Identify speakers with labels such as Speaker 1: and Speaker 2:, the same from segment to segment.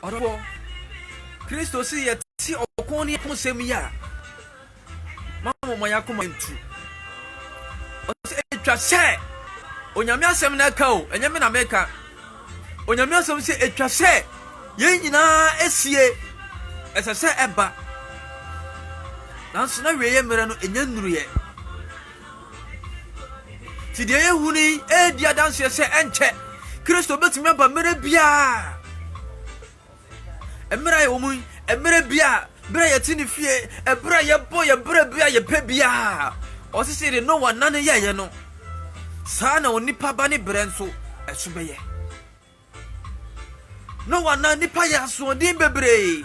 Speaker 1: Oro Kristo si ye ti okon ni konsem ya. Mama mo yakoma ntu. O se etwa se onyame asem na ka o, enyame na meka. Onyame asem se etwa se ye nyina esie esese eba. Nanso na wiye mere no enya nnuruye. Ti de yehuni dia danse se enche. Kristo betumi aba mere bia. Emira ye omu, emira bia, bra ye tini fie, ebra ye boy, ebra bia ye pe bia. Osisi de no one nane ye no. Saa na onipa ba ne brenso esubeye. No one na nipa ya so din bebre.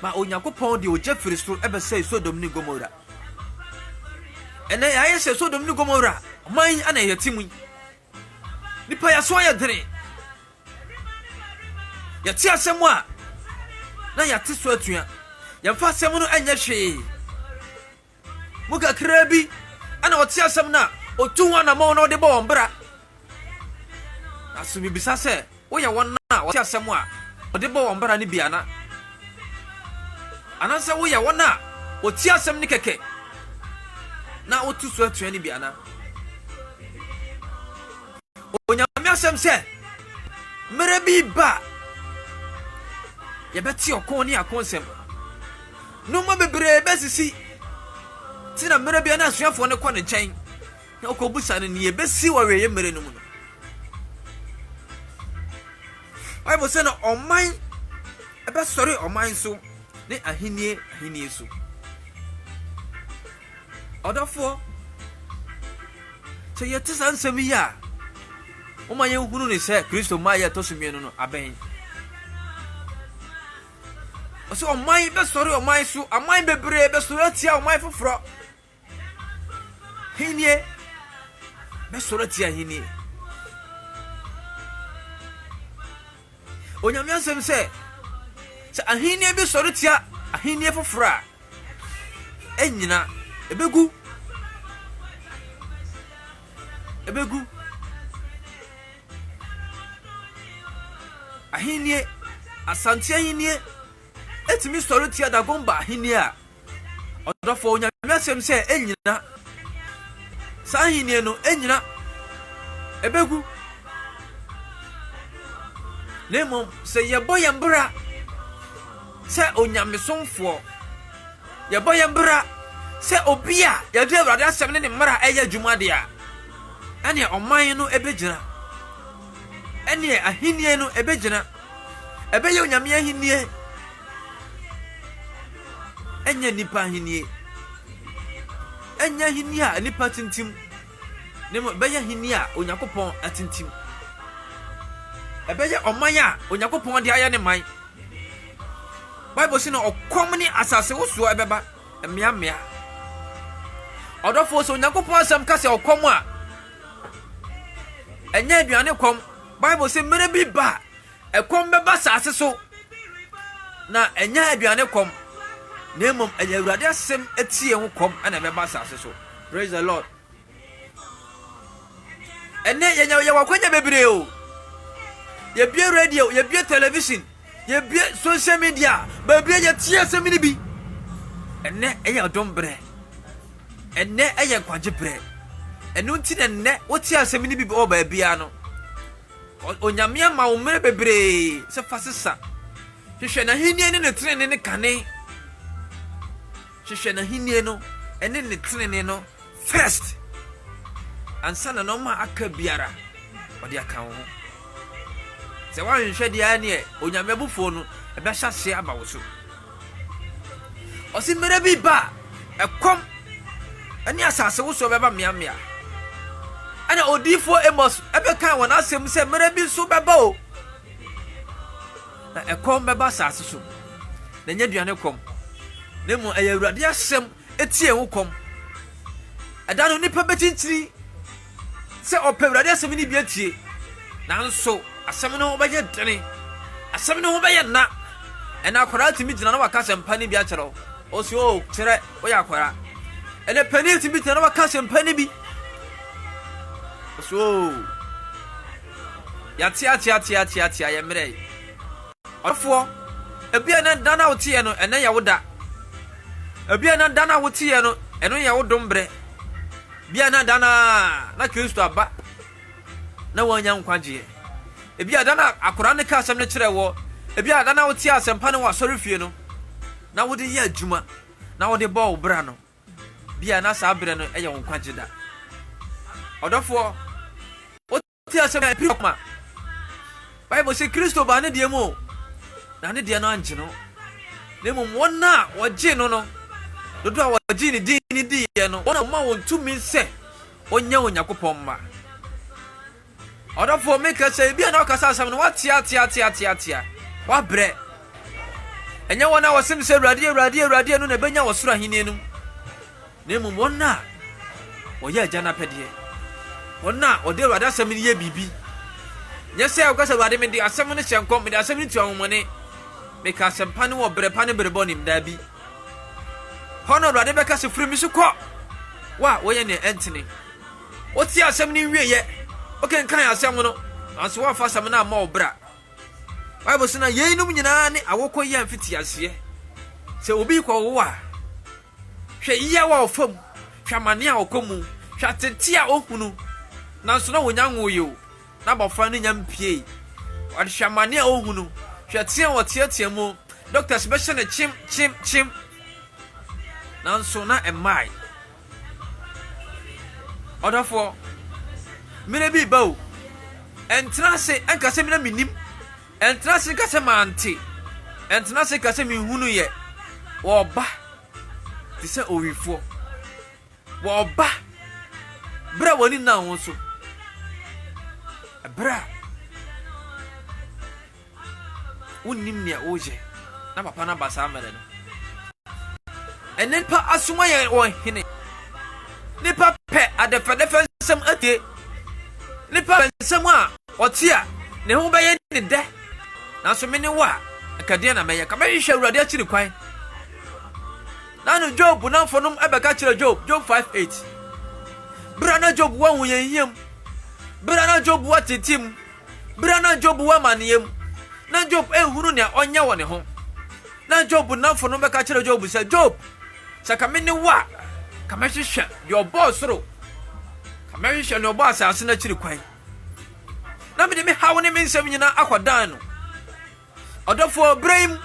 Speaker 1: Ma Onyankopɔn de ogya firi soro ebe sei Sodom ni Gomora. Ene ya se Sodom ni Gomora, man ana ye timu. Nipa ya so ya dere. Ya ti asɛm a na ya te so atua. Ya fa asɛm no anya hwe. Muka krabi ana ɔte asɛm na otu ho na ma no de bɔ ombra. Asumi bisa sɛ wo ya wona ɔte asɛm a ɔde bɔ ombra ne bia na. Anansa wo ya wona ɔte asɛm ne keke. Na otu so atua ne bia na. Onyame asɛm sɛ mere bi ba ye beti okon ni akonsem no ma bebre besisi tina mere bia na asuafo ne kɔ ne nkyɛn na okobusa ne ye besi wɔwe ye mere no mu no Bible say no ɔman ebe sɔre ɔman so ne ahinie so ɔdɔfo sɛ yɛte sa nsɛm yi a Oma ye hunu ne se Kristo ma ye to sumienu no aben. Oso omai be sori omai su, amai bebre be sori atia omai foforo. Hinie be sori atia hinie. Onyame ansem se ahinie be sori atia ahinie foforo a enyina ebegu ahinie asante ahinie etimi soro tia da gomba ahinie a odofo Onyame asem se enyina sa ahinie no enyina ebegu nemo se yebo yembra se Onyame somfo yebo yembra se obia yade awrade asem ne mmara eye adwumade a ane oman no ebegyina ene ahinie no ebegyina ebeye Onyame ahinie enya nipa ahinie enya ahinie a nipa tintim nemo beye ahinie a Onyankopɔn atintim ebeye oman a Onyankopɔn de aya ne man Bible say no okom ni asase woso ebeba emia odofo so Onyankopɔn asem ka se okom a enya aduane kom Bible say mere bi ba ekom beba sase so na enya aduane kom nemom ayawrade asem etie ho kom ana beba sase so. Praise the Lord. Ene ye wakwanya bebre o ye bie radio ye bie television ye bie social media bebre ye tie asem ni bi ene eye odombre ene eye kwagye bre enu nti ne wotie asem ni bi o ba bia no Onyame ama wo mere bebre se fasesa hwehwe na hinie ne trene ne kane hwehwe na hinie no ene ne trene no first ansa na no ma aka biara odi aka wo se wa hwehwe dia ne Onyame bufo no ebe hyase aba wo so osi mere bi ba ekom ani asase wo so beba miamia ana odifo Amos ebeka wona asem se mere bi so beba o na ekom beba sase so na nya duane kom nemu ayawrade asem etie ho kom adano nipa betinchiri se opewrade asem ni bi atie nanso asem no obeye dene asem no obeye na ena akwara timi gina na waka sempa ni bi a kyerɛ o si o kyerɛ o ya akwara ene pani timi gina na waka sempa ni bi so ya tia ya mre Ofo ebia na dana wotie no ene ya woda. Ebia na dana wotie no eno ya wodombre. Bia na dana na Kristo aba na wanya nkwaje. Ebia dana akora ne ka asem ne kire wo. Ebia dana wotie asempa ne wasori fie no. Na wode ye adwuma na wode bo obra no. Bia na sa abre no eye nkwaje da. Odofo wotie asem na piroma. Bible say Kristo ba ne de mu. Na ne de no anje no. Ne mum wona woje no no. Dodo a woje ni di ye no. Wona ma won tumi se onya Onyankopon ma. Odofo make say bia na okasa asem no watia. Wa bre. Enya wona wosim se Awurade no na benya wosoro ahene no. Ne mum wona woye agya pede. Wona ode Awurade asem ni ye bibi. Nyese okasa Awurade me di asem no hyenkom me di asem ni tuamone. Me ka asem pa ne wo bre pa ne brebo nim da bi. Hono Awurade be ka se firi mi so kɔ. Wa woye ne entene. Oti asem ni wieye. Okay kan asem no. Anso wa fa asem na ma obra. Bible say na yeinum nyina ne awokɔ yi amfiti ase. Se obi kɔ wo a. Hwɛ iya wa ofam. Hwɛ mane a okomu. Hwɛ tete a ohunu. Nanso na wonya nwoyo. Na bofra ne nyampie. Wade hwɛ mane a ohunu. Hwɛ tia wo tia mu. Doctors be hye ne chim. Nanso na emai. Odafo. Mine bi bawo. Entra se enka se mina minim. Entra se ka se mante. Entra se ka se mi hunu ye. Wo ba. Ti se owifo. Wo ba. Bra woni na won so. Bra. Unim ne oje. Na papa na basa amere no. Enen pa asuma ye wo hene. Nipa pe adefadefa nsem ate. Nipa nsem a otia ne ho be ye ne de. Na so me ne wa akade na meye ka me hwehwe Awurade akiri kwan. Na no Job na mfonom abeka kire Job 5:8. Bra na Job wa hunyem. Bra na Job wa titim. Bra na Job wa maniem. Na Job ehunu ne onya wo ne ho. Na Job na mfonom beka kire Job se Job saka me ne wa ka me hwehwe your boss ro. Ka me hwehwe no boss asase na kiri kwan. Na me de me hawo ne me nsem nyina akwadan no. Odofo Ibrahim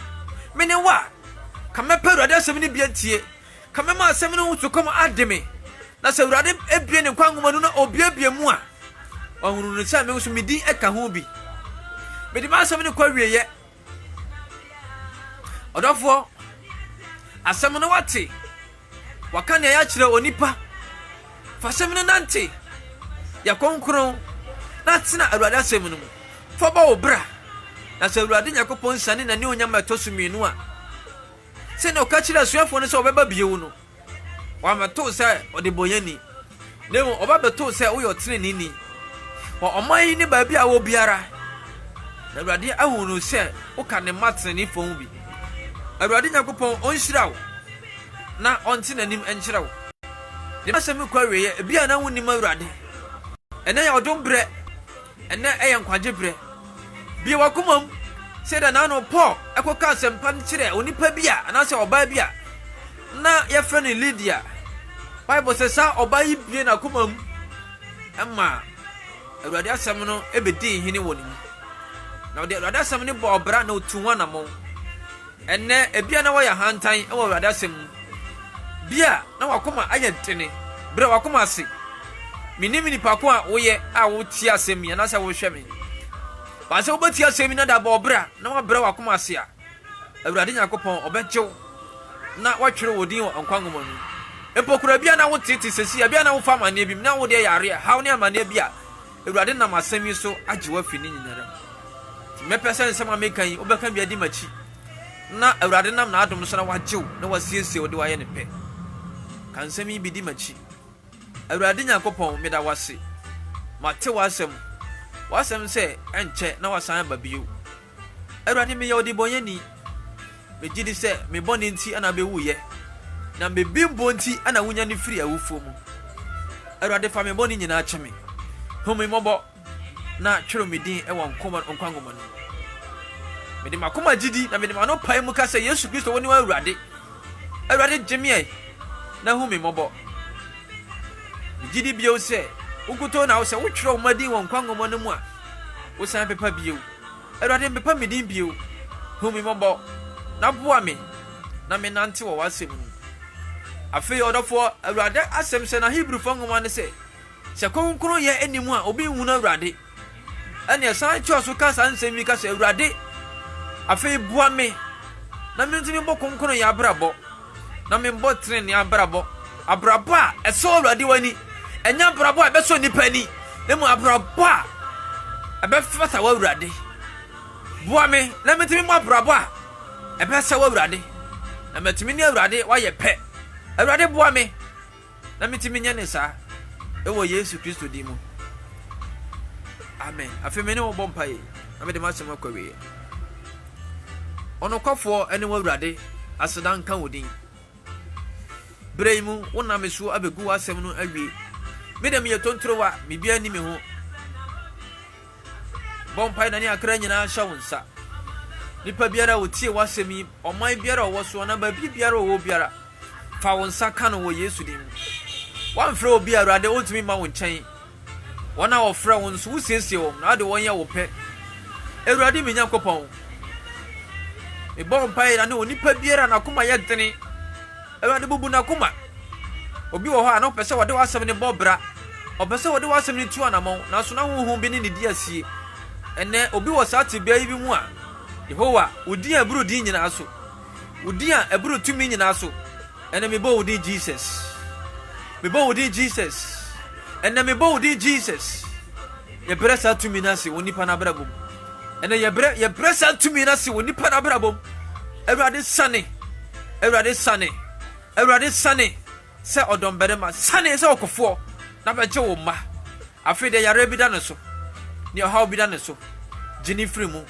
Speaker 1: me ne wa ka me pe Awurade asem ne biantie. Ka me ma asem ne wutukom ademe. Na se Awurade ebie ne kwangoma no na obiebie mu a. Ohuru no sa me so medi eka ho bi. Me de ma asem ne kwa wieye. Odofo asem ne wate. Waka ne ya kire onipa. Fa asem ne nante. Ya konkron na tena Awurade asem no mu. Fa ba obra. Na se Awurade Nyankopon sane na ne onyama tosuminu a. Se no ka kire asuafo ne se obeba biewu no. Wa mato se odeboyani. Nemo oba beto se wo yo trenini ni. Wa oman ni ba bia wo biara. Na Awurade ahunu se wo ka ne matreni fon bi. Awurade Nyankopon onhyira wo. Na onti nanim enhyira wo. De masem kwa weye bia na wonim Awurade. Ene ya odombre. Ene eya nkwaje bre. Bia wakomam se da na no Paul ekoka asempa nkire onipa bia anase oba bia na ye frene Lydia. Bible says sa oba yi bie na komam emma Awurade asem no ebedi hene woni. Na Awurade asem ne bo obra na otuwa na mo. Enne ebia na wa ya hantan e wo Awurade asem. Bia na wakoma ayentene. Bra wakoma ase. Minimini pako a woye a wo ti asem ya na se wo hwe me. Ba se wo beti asem na da bo bra na wa bra wakoma ase a. Awurade Nyankopon obejew na watwere wodin onkwangomo no. Epokura bia na wo titi sesi bia na wo fa mane bi na wo de yare hawo ne amane bia. Awurade na masem yi so agyewa fi ni nyinara. Me pese nsem amekan yi obeka bia di machi. Na Awurade nam na adom so na wagyew na wasiesie wo de waye ne pe. Kan nsem yi bi di machi. Awurade Nyankopon meda wase. Mate wasem. Wasem se enche na wasan ba biu. Awurade me ye odi bonyani. Me gidi se me boni nti ana be wuye. Na me bimbo nti ana wunya ne firi awufo mu. Awurade fa me boni nyina ache me. Homi mobo na twero me din e won nkongoma no. me de makoma gidi na me de mano pai mu ka se Yesu Kristo woni wa awurade gye na hu me mobo gidi bio se ukuto na wo se wo twere wo madin won kwangomo no mu a wo san pepa bio awurade pepa me din bio hu me mobo na boa me na me nante wo wasem mu afi odofo awurade asem se na Hebrew fangoma ne se konkron ye animu a obi hu na awurade ene san cho ka san nsemi ka se awurade afi boa me na me ntimi bo konkron ya brabo na me mbo tren ya brabo abrabo a eso awurade wani enya brabo a beso nipa ni emu abrabo a abefata wa awurade boa me na me ntimi mo abrabo a ebesa wa awurade na metimi ni awurade wa ye pe awurade boa me na me ntimi nya ne sa ewo Yesu Kristo di mu amen afi me ne wo bompa yi na me de masem akwawe ono kwafo ene wo awurade asedan kan wodin breimu wona me so abegu asem no awie me dem ye tontrowa me bia ni me ho bompa na ni akra nyina hya wonsa nipa biara wotie wasem yi oman biara wo so na ba biara wo biara fa wonsa kan wo Yesu di mu wan frɛ obi awurade ontumi ma wo nkyɛn wona wo frɛ won so wusiesie wo na ade won ye wo pɛ awurade me Nyankopɔn e bon pai na ne onipa biara na koma ye dene awurade bubu na koma obi wo ha na opese wode wasem ne bobra opese wode wasem ne tu anamon na so na honhom bi ne ne di asie ene obi wo saate bia yi bi mu a Yehowa odi aburu di nyina so odi a aburu tumi nyina so ene me bo odi Jesus me bo odi Jesus ene me bo odi Jesus ye bresa tumi na se onipa na brabom ene ye bresa tumi na se onipa na brabom awurade sane se odombere ma sane se okofo na beje wo ma afide yare bi da ne so ni oha bi da ne so jini free mu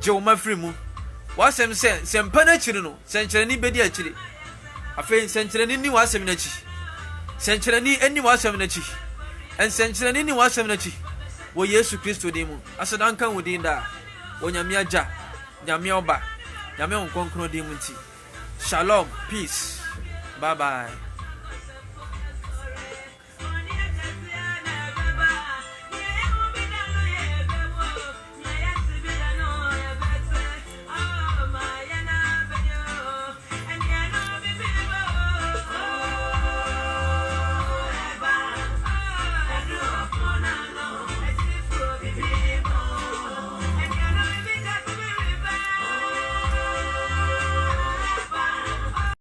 Speaker 1: je wo ma free mu wasem se sempa na chiri no senkyere ni bedi achiri afi senkyere ni wasem na chi senkyere ni eni wasem na chi en senkyere ni wasem na chi wo Yesu Kristo di mu asedan kan wodi nda wo nyame agya nyame oba nyame onkonkron di mu nti shalom peace bye bye